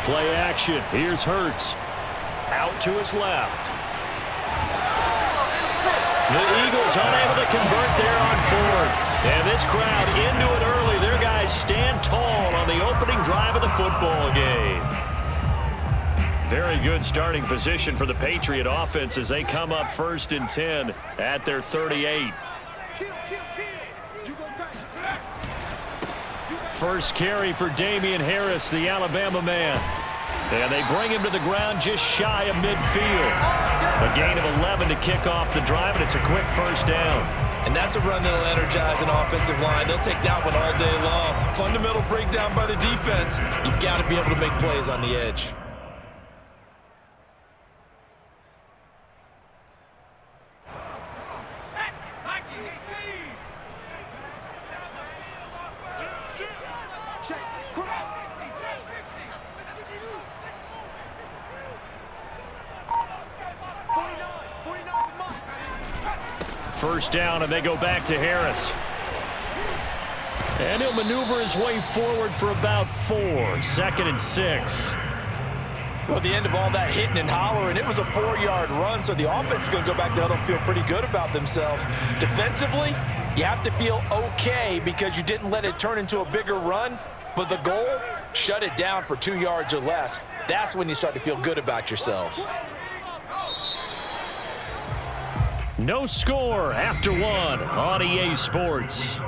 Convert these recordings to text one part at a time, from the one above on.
Play action. Here's Hurts. Out to his left. The Eagles unable to convert there on fourth. And this crowd into it early. Their guys stand tall on the opening drive of the football game. Very good starting position for the Patriot offense as they come up 1st and 10 at their 38. First carry for Damian Harris, the Alabama man. And they bring him to the ground just shy of midfield. A gain of 11 to kick off the drive, and it's a quick first down. And that's a run that'll energize an offensive line. They'll take that one all day long. Fundamental breakdown by the defense. You've got to be able to make plays on the edge. First down, and they go back to Harris. And he'll maneuver his way forward for about 4. 2nd and 6. Well, at the end of all that hitting and hollering, it was a 4-yard run, so the offense is going to go back there and feel pretty good about themselves. Defensively, you have to feel okay because you didn't let it turn into a bigger run, but the goal, shut it down for 2 yards or less. That's when you start to feel good about yourselves. No score after 1 on EA Sports.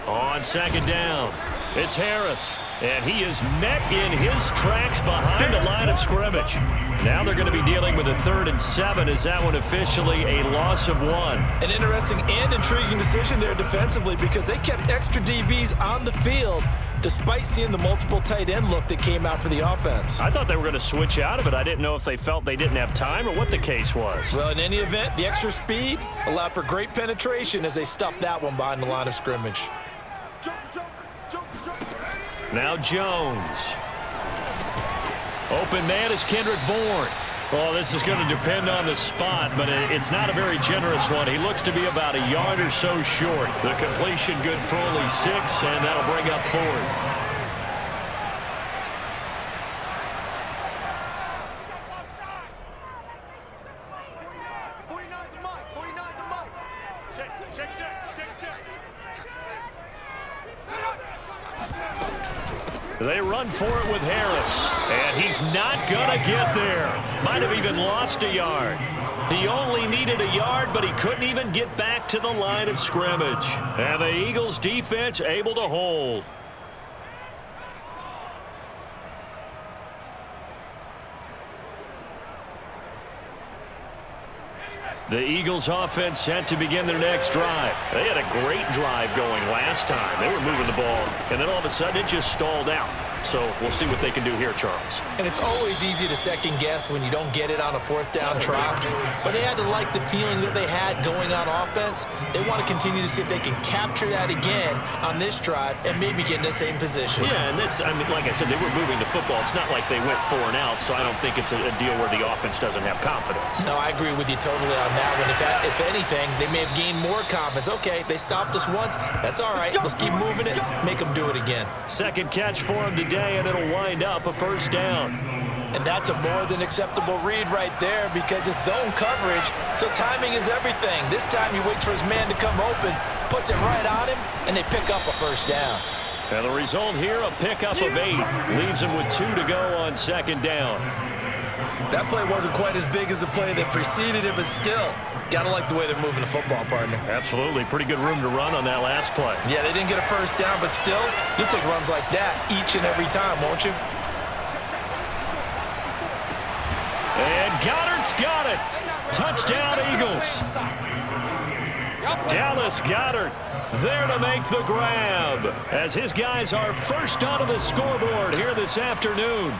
On 2nd down, it's Harris. And he is met in his tracks behind the line of scrimmage. Now they're going to be dealing with a 3rd and 7. Is that one officially a loss of 1? An interesting and intriguing decision there defensively because they kept extra DBs on the field despite seeing the multiple tight end look that came out for the offense. I thought they were going to switch out of it. I didn't know if they felt they didn't have time or what the case was. Well, in any event, the extra speed allowed for great penetration as they stuffed that one behind the line of scrimmage. Now Jones. Open man is Kendrick Bourne. Well, this is going to depend on the spot, but it's not a very generous one. He looks to be about a yard or so short. The completion good for only 6, and that'll bring up 4th. They run for it with Harris, and he's not going to get there. Might have even lost a yard. He only needed a yard, but he couldn't even get back to the line of scrimmage. And the Eagles defense able to hold. The Eagles offense set to begin their next drive. They had a great drive going last time. They were moving the ball, and then all of a sudden it just stalled out. So we'll see what they can do here, Charles. And it's always easy to second guess when you don't get it on a 4th down try. But they had to like the feeling that they had going on offense. They want to continue to see if they can capture that again on this drive and maybe get in the same position. Yeah, and that's, I mean, like I said, they were moving the football. It's not like they went 4 and out, so I don't think it's a deal where the offense doesn't have confidence. No, I agree with you totally on that one. If anything, they may have gained more confidence. Okay, they stopped us once. That's all right. Let's keep moving it. Make them do it again. Second catch for him today, and it'll wind up a 1st down. And that's a more than acceptable read right there because it's zone coverage, so timing is everything. This time he waits for his man to come open, puts it right on him, and they pick up a 1st down. And the result here, a pickup of 8. Leaves him with 2 to go on 2nd down. That play wasn't quite as big as the play that preceded it, but still, got to like the way they're moving the football, partner. Absolutely. Pretty good room to run on that last play. Yeah, they didn't get a 1st down, but still, you'll take runs like that each and every time, won't you? And Goddard's got it. Touchdown, Eagles. Dallas Goedert there to make the grab as his guys are first onto the scoreboard here this afternoon.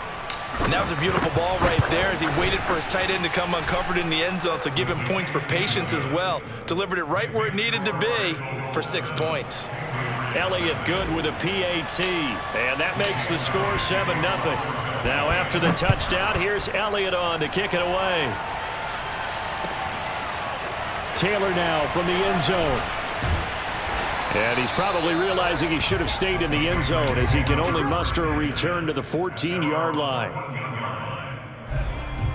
And that was a beautiful ball right there as he waited for his tight end to come uncovered in the end zone, so give him points for patience as well. Delivered it right where it needed to be for 6 points. Elliott good with a PAT. And that makes the score 7-0. Now after the touchdown, here's Elliott on to kick it away. Taylor now from the end zone. And he's probably realizing he should have stayed in the end zone as he can only muster a return to the 14-yard line.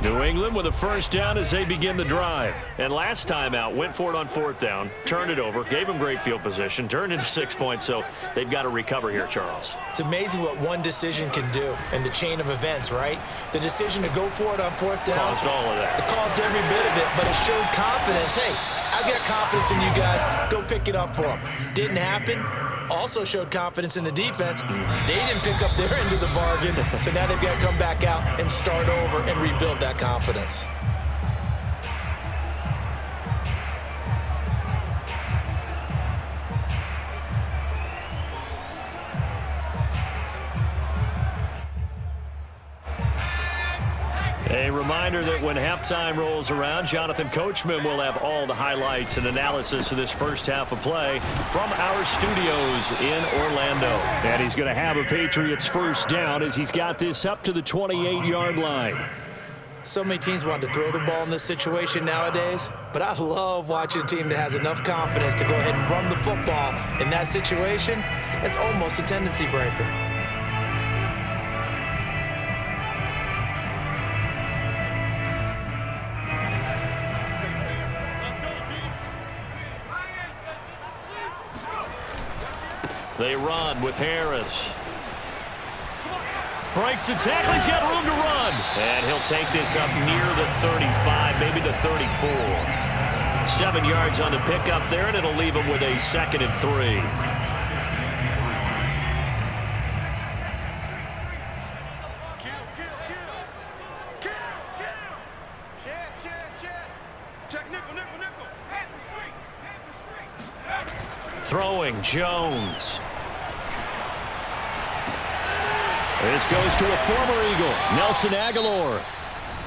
New England with a first down as they begin the drive. And last time out, went for it on fourth down, turned it over, gave them great field position, turned into 6 points, so they've got to recover here, Charles. It's amazing what one decision can do in the chain of events, right? The decision to go for it on fourth down. Caused all of that. It caused every bit of it, but it showed confidence. Hey, I've got confidence in you guys. Go pick it up for them. Didn't happen. Also showed confidence in the defense. They didn't pick up their end of the bargain, so now they've got to come back out and start over and rebuild that confidence. A reminder that when halftime rolls around, Jonathan Coachman will have all the highlights and analysis of this first half of play from our studios in Orlando. And he's going to have a Patriots first down as he's got this up to the 28-yard line. So many teams want to throw the ball in this situation nowadays, but I love watching a team that has enough confidence to go ahead and run the football in that situation. That's almost a tendency breaker. They run with Harris. Breaks the tackle. He's got room to run. And he'll take this up near the 35, maybe the 34. 7 yards on the pickup there, and it'll leave him with a 2nd and 3. Throwing Jones. This goes to a former Eagle, Nelson Aguilar.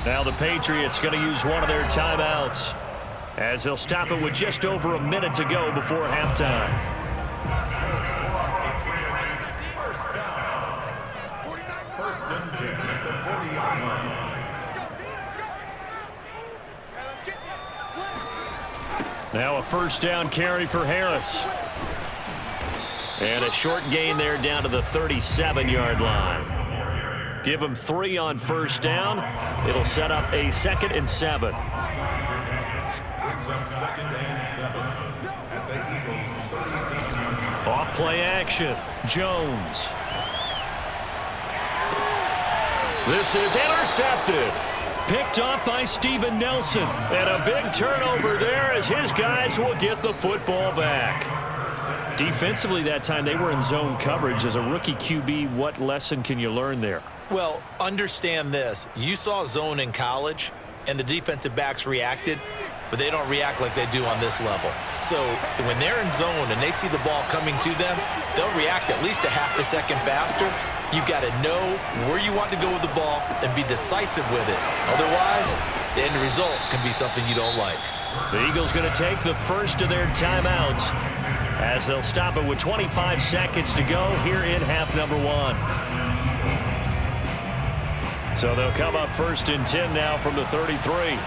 Now the Patriots going to use one of their timeouts as they'll stop it with just over a minute to go before halftime. First and 10 at the 40-yard line. Now a first down carry for Harris. And a short gain there down to the 37-yard line. Give him 3 on first down. It'll set up a 2nd and 7. Brings up 2nd and 7 at the Eagles' 37-yard line. Off play action. Jones. This is intercepted. Picked off by Steven Nelson. And a big turnover there as his guys will get the football back. Defensively that time, they were in zone coverage. As a rookie QB, what lesson can you learn there? Well, understand this. You saw zone in college, and the defensive backs reacted, but they don't react like they do on this level. So when they're in zone and they see the ball coming to them, they'll react at least a half a second faster. You've got to know where you want to go with the ball and be decisive with it. Otherwise, the end result can be something you don't like. The Eagles going to take the first of their timeouts as they'll stop it with 25 seconds to go here in half number 1. So they'll come up 1st and 10 now from the 33.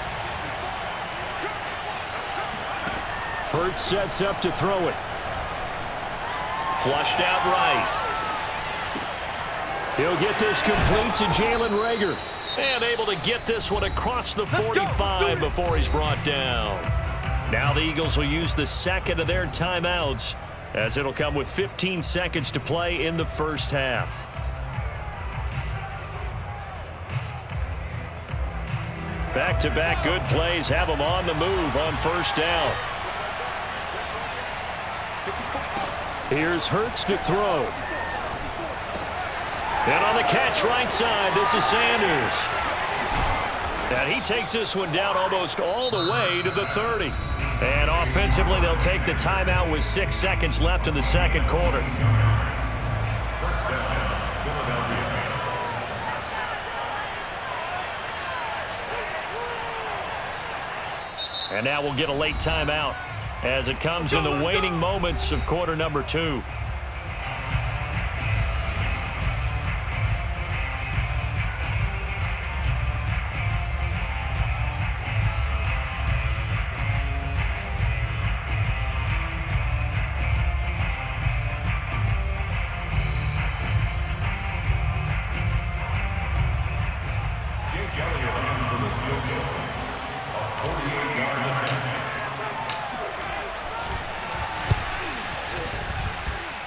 Hurts sets up to throw it. Flushed out right. He'll get this complete to Jalen Reagor. And able to get this one across the 45 before he's brought down. Now the Eagles will use the 2nd of their timeouts as it'll come with 15 seconds to play in the first half. Back-to-back good plays have them on the move on first down. Here's Hurts to throw. And on the catch right side, this is Sanders. And he takes this one down almost all the way to the 30. And offensively, they'll take the timeout with 6 seconds left in the second quarter. First down, Philadelphia. And now we'll get a late timeout as it comes in the waning moments of quarter number 2.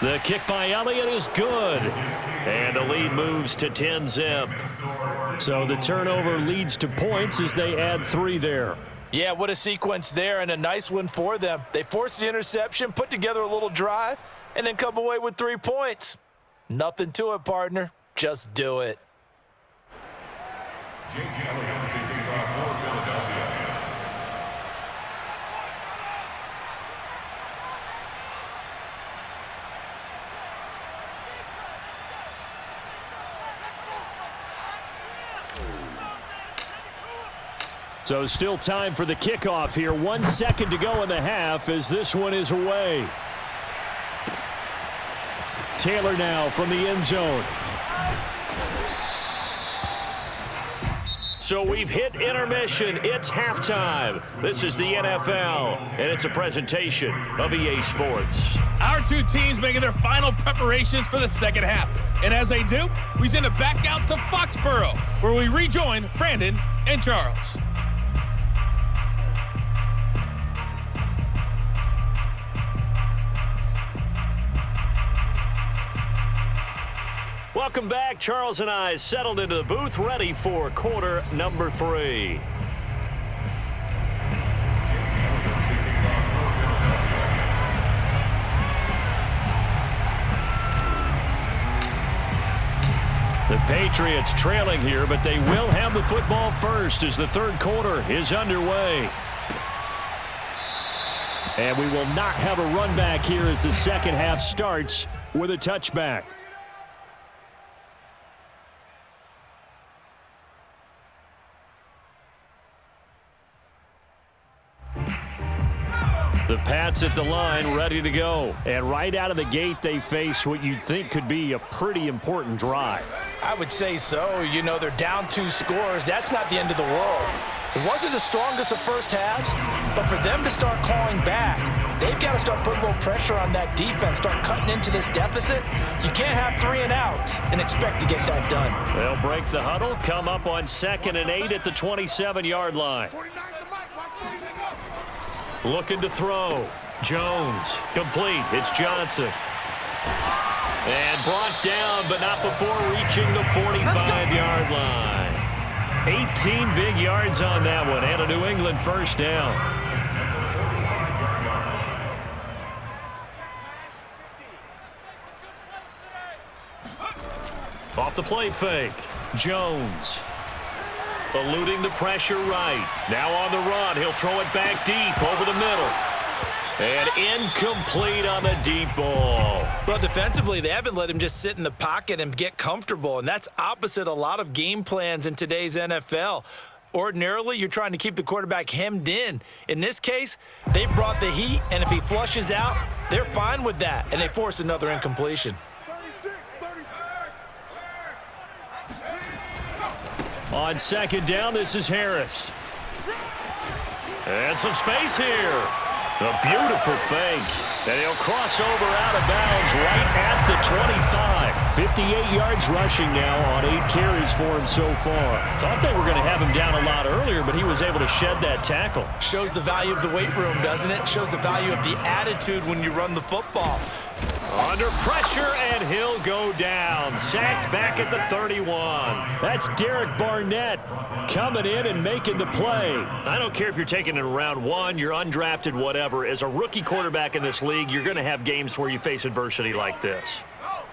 The kick by Elliott is good. And the lead moves to 10-zip. So the turnover leads to points as they add 3 there. Yeah, what a sequence there, and a nice one for them. They force the interception, put together a little drive, and then come away with 3 points. Nothing to it, partner. Just do it. J.J. Elliott taking off for Philadelphia. So still time for the kickoff here. 1 second to go in the half as this one is away. Taylor now from the end zone. So we've hit intermission. It's halftime. This is the NFL, and it's a presentation of EA Sports. Our 2 teams making their final preparations for the second half. And as they do, we send it back out to Foxborough, where we rejoin Brandon and Charles. Welcome back. Charles and I settled into the booth, ready for quarter number 3. The Patriots trailing here, but they will have the football first as the third quarter is underway. And we will not have a run back here as the second half starts with a touchback. The Pats at the line, ready to go. And right out of the gate, they face what you'd think could be a pretty important drive. I would say so. You know, they're down 2 scores. That's not the end of the world. It wasn't the strongest of first halves, but for them to start calling back, they've got to start putting a little pressure on that defense, start cutting into this deficit. You can't have 3 and outs and expect to get that done. They'll break the huddle, come up on 2nd and 8 at the 27-yard line. Looking to throw. Jones. Complete. It's Johnson. And brought down, but not before reaching the 45-yard line. 18 big yards on that one, and a New England first down. Off the play fake. Jones. Eluding the pressure right. Now on the run. He'll throw it back deep over the middle. And incomplete on the deep ball. Well, defensively, they haven't let him just sit in the pocket and get comfortable, and that's opposite a lot of game plans in today's NFL. Ordinarily, you're trying to keep the quarterback hemmed in. In this case, they've brought the heat, and if he flushes out, they're fine with that, and they force another incompletion. On 2nd down, this is Harris. And some space here. A beautiful fake. And he'll cross over out of bounds right at the 25. 58 yards rushing now on 8 carries for him so far. Thought they were going to have him down a lot earlier, but he was able to shed that tackle. Shows the value of the weight room, doesn't it? Shows the value of the attitude when you run the football. Under pressure, and he'll go down. Sacked back at the 31. That's Derek Barnett coming in and making the play. I don't care if you're taking it in round 1, you're undrafted, whatever. As a rookie quarterback in this league, you're going to have games where you face adversity like this.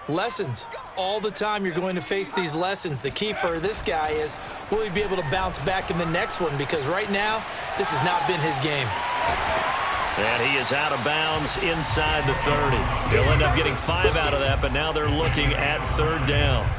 Lessons. All the time you're going to face these lessons. The key for this guy is, will he be able to bounce back in the next one? Because right now, this has not been his game. And he is out of bounds inside the 30. They'll end up getting 5 out of that, but now they're looking at 3rd down.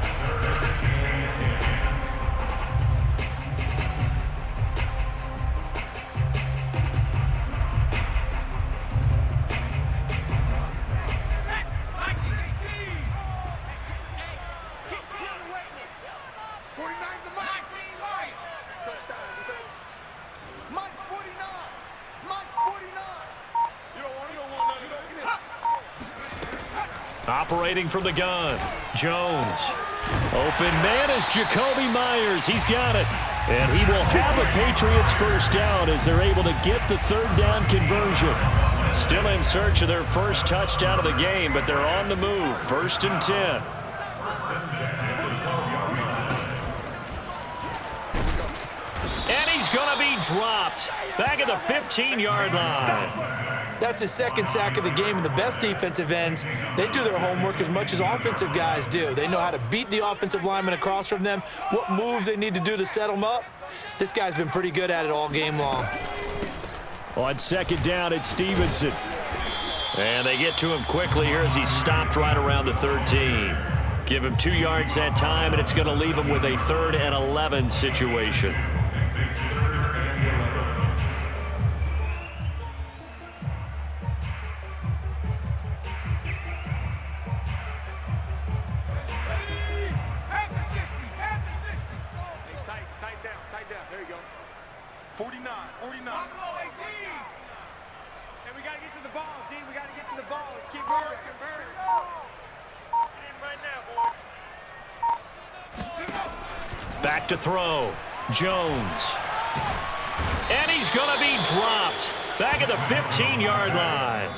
Operating from the gun, Jones. Open man is Jacoby Myers. He's got it. And he will have a Patriots first down as they're able to get the 3rd down conversion. Still in search of their first touchdown of the game, but they're on the move. 1st and 10. And he's going to be dropped back at the 15-yard line. That's his second sack of the game, and the best defensive ends, they do their homework as much as offensive guys do. They know how to beat the offensive lineman across from them, what moves they need to do to set them up. This guy's been pretty good at it all game long. On 2nd down, it's Stevenson. And they get to him quickly here as he's stopped right around the 13. Give him 2 yards that time, and it's going to leave him with a 3rd and 11 situation. Tight down. There you go. 49. And we got to get to the ball, D. We got to get to the ball. Let's keep moving. Right now, boys. Back to throw. Jones. And he's going to be dropped back at the 15-yard line.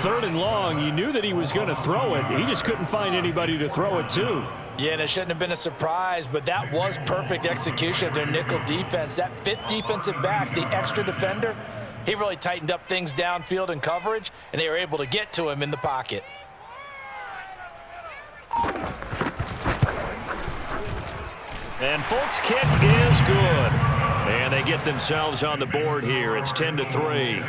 3rd and long. You knew that he was going to throw it. He just couldn't find anybody to throw it to. Yeah, and it shouldn't have been a surprise, but that was perfect execution of their nickel defense. That 5th defensive back, the extra defender, he really tightened up things downfield in coverage, and they were able to get to him in the pocket. And Folk's kick is good. And they get themselves on the board here. It's 10-3.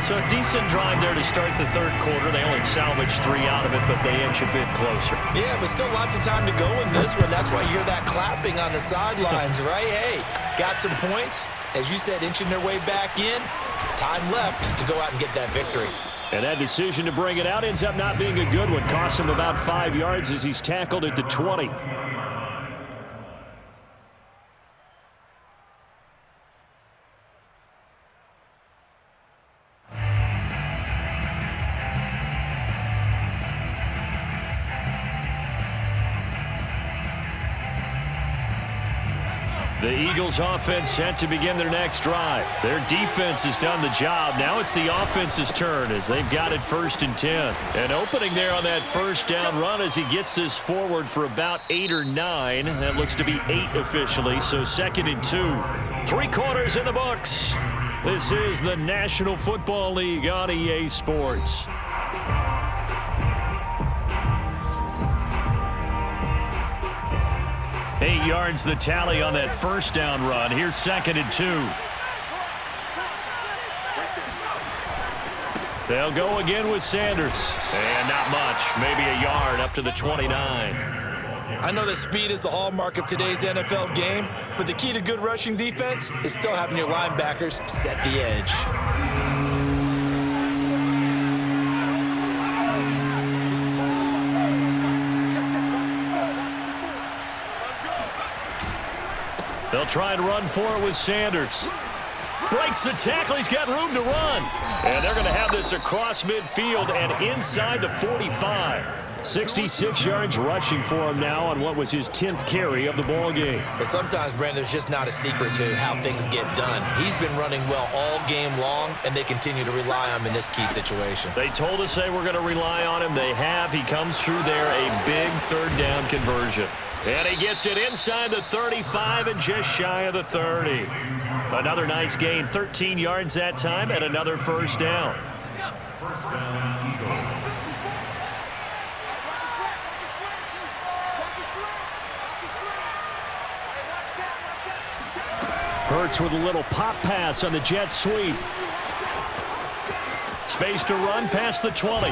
So a decent drive there to start the 3rd quarter. They only salvaged 3 out of it, but they inch a bit closer. Yeah, but still lots of time to go in this one. That's why you hear that clapping on the sidelines, right? Hey, got some points. As you said, inching their way back in. Time left to go out and get that victory. And that decision to bring it out ends up not being a good one. Cost him about 5 yards as he's tackled at the 20. The Eagles offense set to begin their next drive. Their defense has done the job. Now it's the offense's turn as they've got it 1st and 10. And opening there on that 1st down run as he gets this forward for about 8 or 9. That looks to be 8 officially, so 2nd and 2. 3 quarters in the books. This is the National Football League on EA Sports. Eight yards the tally on that 1st down run. Here's 2nd and 2. They'll go again with Sanders. And not much. Maybe a yard up to the 29. I know that speed is the hallmark of today's NFL game, but the key to good rushing defense is still having your linebackers set the edge. They'll try and run for it with Sanders. Breaks the tackle. He's got room to run. And they're going to have this across midfield and inside the 45. 66 yards rushing for him now on what was his 10th carry of the ball game. But sometimes, Brandon, there's just not a secret to how things get done. He's been running well all game long, and they continue to rely on him in this key situation. They told us they were going to rely on him. They have. He comes through there, a big 3rd down conversion. And he gets it inside the 35 and just shy of the 30. Another nice gain, 13 yards that time, and another 1st down. 1st down, Eagles. Hurts with a little pop pass on the jet sweep. Space to run past the 20.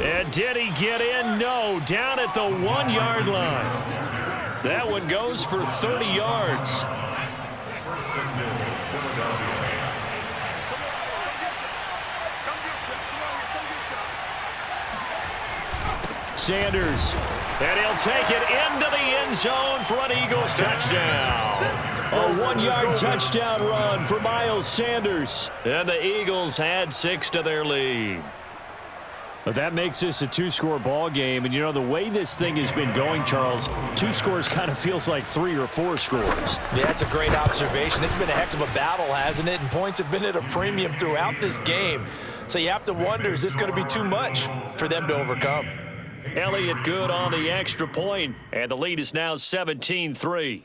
And did he get in? No, down at the 1-yard line. That one goes for 30 yards. Sanders, and he'll take it into the end zone for an Eagles touchdown. A 1-yard touchdown run for Miles Sanders. And the Eagles add 6 to their lead. But that makes this a two-score ball game. And, you know, the way this thing has been going, Charles, 2 scores kind of feels like 3 or 4 scores. Yeah, that's a great observation. It's been a heck of a battle, hasn't it? And points have been at a premium throughout this game. So you have to wonder, is this going to be too much for them to overcome? Elliott good on the extra point, and the lead is now 17-3.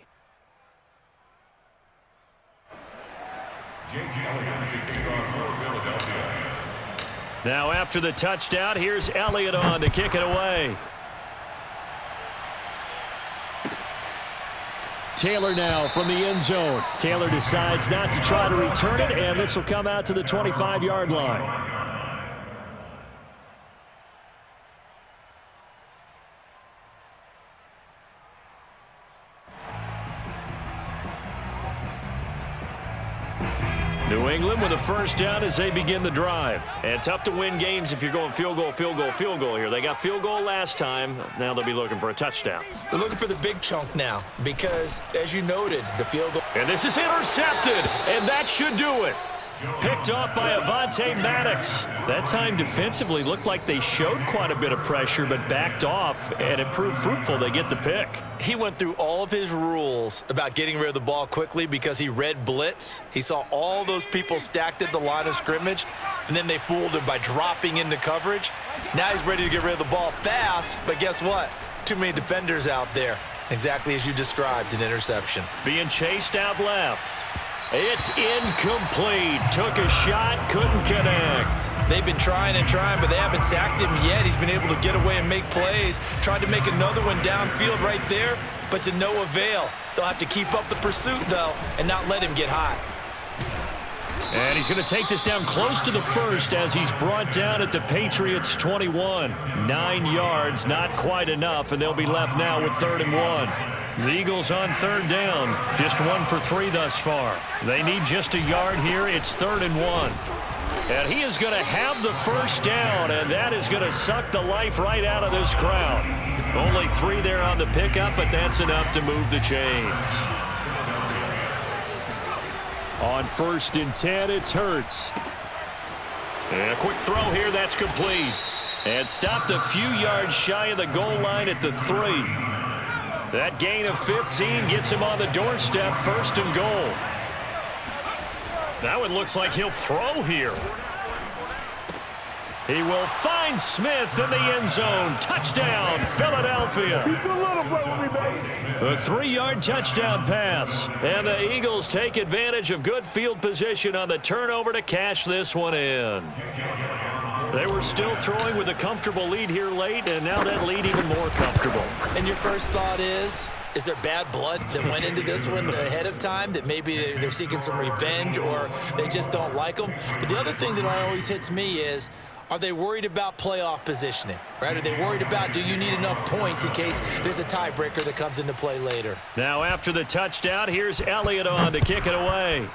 Now after the touchdown, here's Elliott on to kick it away. Taylor now from the end zone. Taylor decides not to try to return it, and this will come out to the 25-yard line. New England with a first down as they begin the drive. And tough to win games if you're going field goal, field goal, field goal here. They got field goal last time. Now they'll be looking for a touchdown. They're looking for the big chunk now because, as you noted, the field goal. And this is intercepted, and that should do it. Picked off by Avonte Maddox. That time defensively looked like they showed quite a bit of pressure, but backed off, and it proved fruitful. They get the pick. He went through all of his rules about getting rid of the ball quickly because he read blitz. He saw all those people stacked at the line of scrimmage, and then they fooled him by dropping into coverage. Now he's ready to get rid of the ball fast, but guess what? Too many defenders out there. Exactly as you described, an interception. Being chased out left. It's incomplete. Took a shot, couldn't connect. They've been trying and trying, but they haven't sacked him yet. He's been able to get away and make plays. Tried to make another one downfield right there, but to no avail. They'll have to keep up the pursuit, though, and not let him get hot. And he's going to take this down close to the first as he's brought down at the Patriots' 21. 9 yards, not quite enough, and they'll be left now with 3rd and 1. The Eagles on third down, just 1 for 3 thus far. They need just a yard here. It's 3rd and 1. And he is going to have the first down, and that is going to suck the life right out of this crowd. Only 3 there on the pickup, but that's enough to move the chains. On 1st and 10, it's Hurts. And a quick throw here, that's complete. And stopped a few yards shy of the goal line at the 3. That gain of 15 gets him on the doorstep, 1st and goal. Now it looks like he'll throw here. He will find Smith in the end zone. Touchdown, Philadelphia. A 3-yard touchdown pass. And the Eagles take advantage of good field position on the turnover to cash this one in. They were still throwing with a comfortable lead here late, and now that lead even more comfortable. And your first thought is there bad blood that went into this one ahead of time, that maybe they're seeking some revenge or they just don't like them? But the other thing that always hits me is, are they worried about playoff positioning, right? Are they worried about, do you need enough points in case there's a tiebreaker that comes into play later? Now after the touchdown, here's Elliott on to kick it away.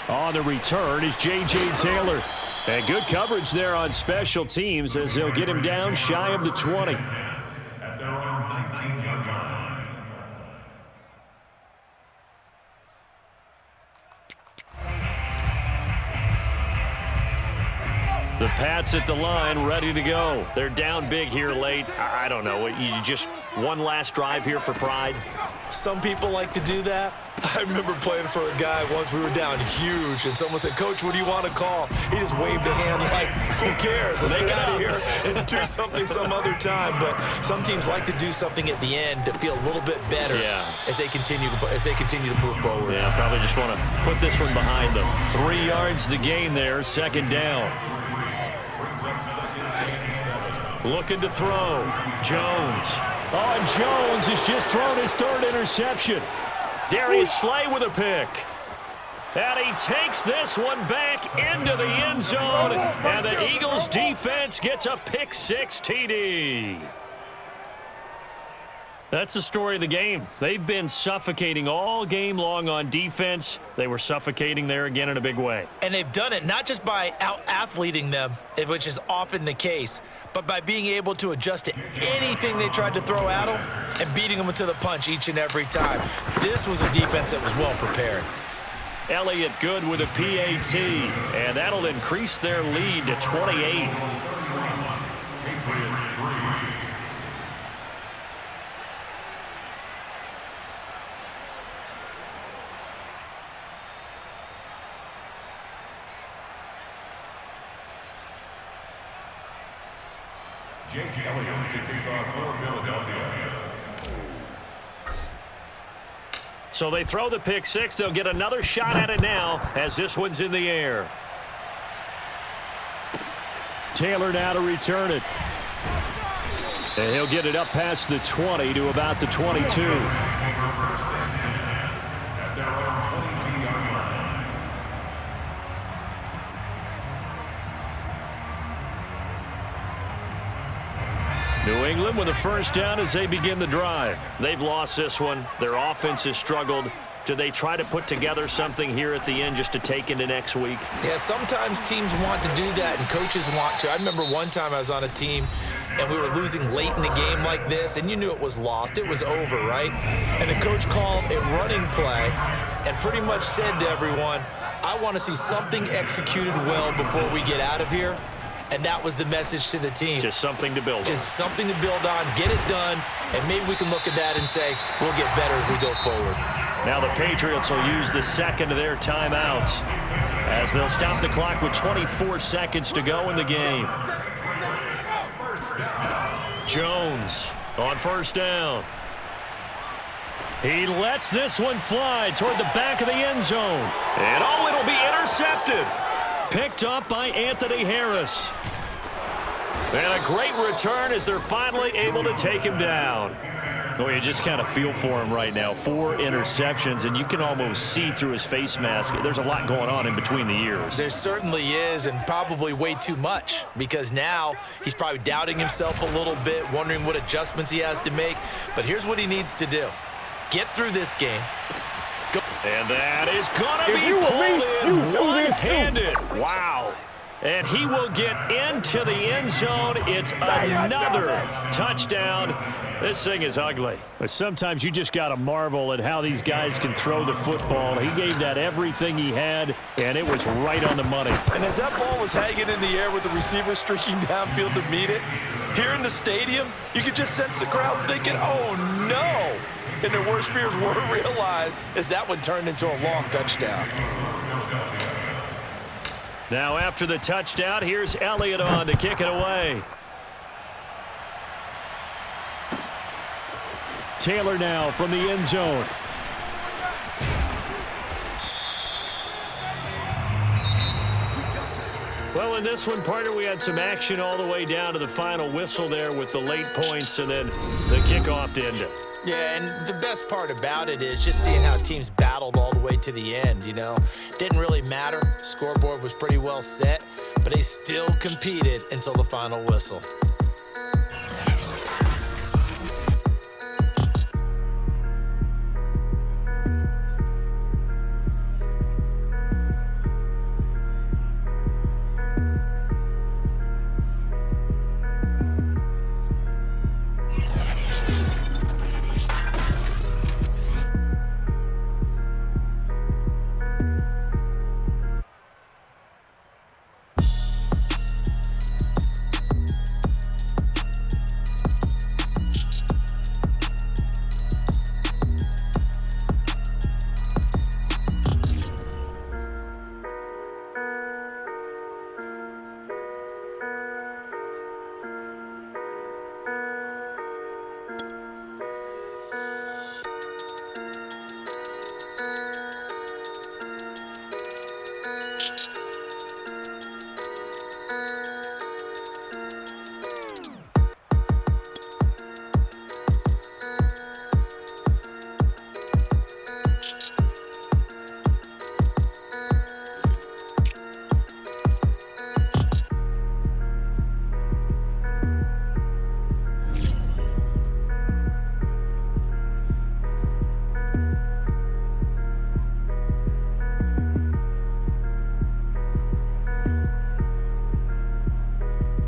On the return is J.J. Taylor. And good coverage there on special teams as they'll get him down shy of the 20. At their own 19-yard line. The Pats at the line, ready to go. They're down big here late. I don't know. You just one last drive here for pride? Some people like to do that. I remember playing for a guy once. We were down huge, and someone said, "Coach, what do you want to call?" He just waved a hand like, who cares? Let's get out of here and do something some other time. But some teams like to do something at the end to feel a little bit better as they continue to move forward. Yeah, probably just want to put this one behind them. 3 yards the gain there, 2nd down. Brings up 2nd and 7. Looking to throw. Jones. Oh, and Jones has just thrown his 3rd interception. Darius Slay with a pick. And he takes this one back into the end zone. And the Eagles defense gets a pick 6 TD. That's the story of the game. They've been suffocating all game long on defense. They were suffocating there again in a big way. And they've done it not just by out-athleting them, which is often the case, but by being able to adjust to anything they tried to throw at them and beating them to the punch each and every time. This was a defense that was well prepared. Elliott good with a PAT, and that'll increase their lead to 28. Patriots 3. Jake Elliott to kick off for Philadelphia. So they throw the pick six. They'll get another shot at it now as this one's in the air. Taylor now to return it. And he'll get it up past the 20 to about the 22. First and 10 at their own 22-yard line. New England with a first down as they begin the drive. They've lost this one. Their offense has struggled. Do they try to put together something here at the end just to take into next week? Yeah, sometimes teams want to do that and coaches want to. I remember one time I was on a team and we were losing late in the game like this, and you knew it was lost. It was over, right? And the coach called a running play and pretty much said to everyone, I want to see something executed well before we get out of here. And that was the message to the team. Just something to build on. Just something to build on, get it done, and maybe we can look at that and say, we'll get better as we go forward. Now the Patriots will use the second of their timeouts as they'll stop the clock with 24 seconds to go in the game. Jones on first down. He lets this one fly toward the back of the end zone. And oh, it'll be intercepted. Picked up by Anthony Harris. And a great return as they're finally able to take him down. Well, you just kind of feel for him right now. 4 interceptions, and you can almost see through his face mask. There's a lot going on in between the ears. There certainly is, and probably way too much, because now he's probably doubting himself a little bit, wondering what adjustments he has to make. But here's what he needs to do. Get through this game. Go. And that is going to be pulled in one-handed. Wow. And he will get into the end zone. It's another touchdown. This thing is ugly. But sometimes you just got to marvel at how these guys can throw the football. He gave that everything he had, and it was right on the money. And as that ball was hanging in the air with the receiver streaking downfield to meet it, here in the stadium, you could just sense the crowd thinking, oh, no. And their worst fears were realized as that one turned into a long touchdown. Now after the touchdown, here's Elliott on to kick it away. Taylor now from the end zone. Well, in this one, partner, we had some action all the way down to the final whistle there with the late points and then the kickoff to end it. Yeah, and the best part about it is just seeing how teams battled all the way to the end, you know. Didn't really matter. Scoreboard was pretty well set, but they still competed until the final whistle.